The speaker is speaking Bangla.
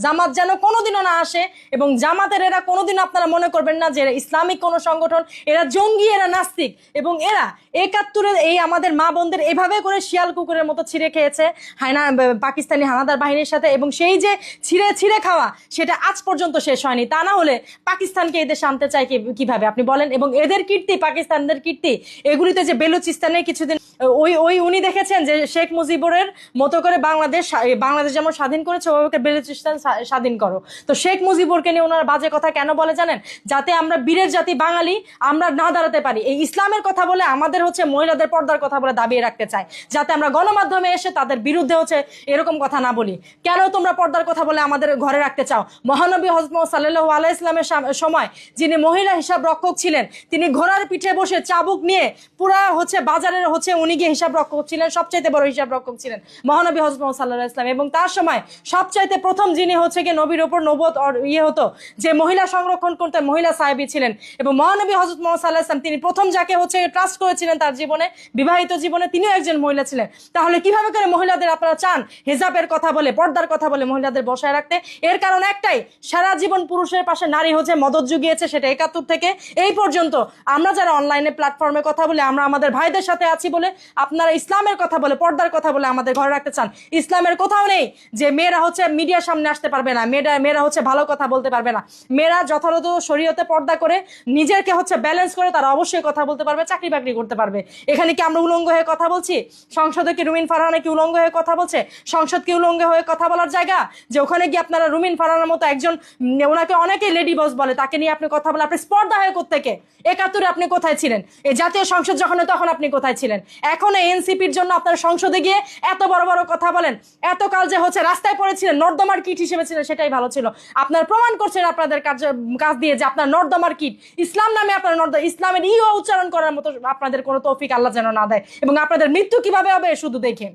জামাত যেন কোনোদিনও না আসে, এবং জামাতের এরা কোনোদিন আপনারা মনে করবেন না যে এরা ইসলামিক কোনো সংগঠন, এরা জঙ্গি, এরা নাস্তিক, এবং এরা 71-এ এই আমাদের মা বোনদের এভাবে করে শিয়াল কুকুরের মতো ছিঁড়ে খেয়েছে পাকিস্তানি হানাদার বাহিনীর সাথে, এবং সেই যে ছিঁড়ে ছিঁড়ে খাওয়া সেটা আজ পর্যন্ত শেষ হয়নি। তা না হলে পাকিস্তানকে এদের আনতে চায় কিভাবে আপনি বলেন? এবং এদের কীর্তি, পাকিস্তানদের কীর্তি এগুলিতে যে বেলুচিস্তানে কিছুদিন উনি দেখেছেন যে শেখ মুজিবুরের মতো করে বাংলাদেশ যেমন স্বাধীন করেছে ওইভাবে বেলুচিস্তান স্বাধীন করো। তো শেখ মুজিবুরকে নিয়ে ওনার বাজে কথা কেন বলে জানেন? যাতে আমরা বীরের জাতি বাঙালি আমরা না দাঁড়াতে পারি, এই ইসলামের কথা বলে আমাদের মহিলাদের পর্দার কথা বলে দাবিয়ে রাখতে চায়, যাতে আমরা গণমাধ্যমে এসে তাদের বিরুদ্ধে এরকম কথা না বলি। কেন তোমরা পর্দার কথা বলে আমাদের ঘরে রাখতে চাও? মহানবী হযরত মুহাম্মদ সাল্লাল্লাহু আলাইহি ইসলামের সময় যিনি মহিলা হিসাব রক্ষক ছিলেন, তিনি ঘোড়ার পিঠে বসে চাবুক নিয়ে পুরা বাজারের উনি গিয়ে হিসাব রক্ষক ছিলেন, সবচাইতে বড় হিসাব রক্ষক ছিলেন মহানবী হযরত মুহাম্মদ সাল্লাল্লাহু আলাইহি ইসলাম। এবং তার সময় সবচাইতে প্রথম যিনি গিয়ে নবীর উপর নবুয়ত হতো, যে মহিলা সংরক্ষণ করতে মহিলা সাহাবী ছিলেন, এবং মহানবী হযরত মুহাম্মদ সাল্লাল্লাহু আলাইহি ইসলাম তিনি প্রথম যাকে ট্রাস্ট করেছিলেন তার জীবনে, বিবাহিত জীবনে, তিনিও একজন মহিলা ছিলেন। তাহলে কিভাবে করে মহিলাদের আপনারা চান হিজাবের কথা বলে, পর্দার কথা বলে মহিলাদের বসায় রাখতে? এর কারণ একটাই, সারা জীবন পুরুষের পাশে নারী মদত জুগিয়েছে, সেটা 71 থেকে এই পর্যন্ত। আমরা যারা অনলাইনে প্ল্যাটফর্মে কথা বলে, আমরা আমাদের ভাইদের সাথে আছি বলে আপনারা ইসলামের কথা বলে, পর্দার কথা বলে আমাদের ঘরে রাখতে চান। ইসলামের কোথাও নেই যে মেয়েরা মিডিয়ার সামনে আসতে পারবে না, মেয়েরা ভালো কথা বলতে পারবে না। মেয়েরা যথাযথ শরীয়তে পর্দা করে নিজেকে ব্যালেন্স করে তারা অবশ্যই কথা বলতে পারবে, চাকরি বাকরি করতে পারবে। এখানে কি আমরা উলঙ্গ হয়ে কথা বলছি? সংসদে কি রুমিন ফারহানা কি উলঙ্গ হয়ে কথা বলছে? সংসদ কি উলঙ্গ হয়ে কথা বলার জায়গা যে ওখানে গিয়ে আপনারা রুমিন ফারহানার মতো একজন, ওনাকে অনেকেই লেডি বস বলে, তাকে নিয়ে আপনি কথা বলে আপনি স্পর্ধা হয়ে কোত্থেকে? 71-এ আপনি কোথায় ছিলেন? এই জাতীয় সংসদ যখন তখন আপনি কোথায় ছিলেন? এখন এনসিপির জন্য আপনারা সংসদে গিয়ে এত বড় বড় কথা বলেন। এতকাল যে রাস্তায় পড়েছিলেন, নর্দমার কিট হিসেবে ছিলেন, সেটাই ভালো ছিল। আপনারা প্রমাণ করছেন আপনাদের কাজ দিয়ে যে আপনার নর্দমার কিট। ইসলাম নামে আপনার ইসলামের উচ্চারণ করার মতো আপনাদের কোনো তৌফিক আল্লাহ যেন না দেয়, এবং আপনাদের মৃত্যু কিভাবে হবে শুধু দেখেন।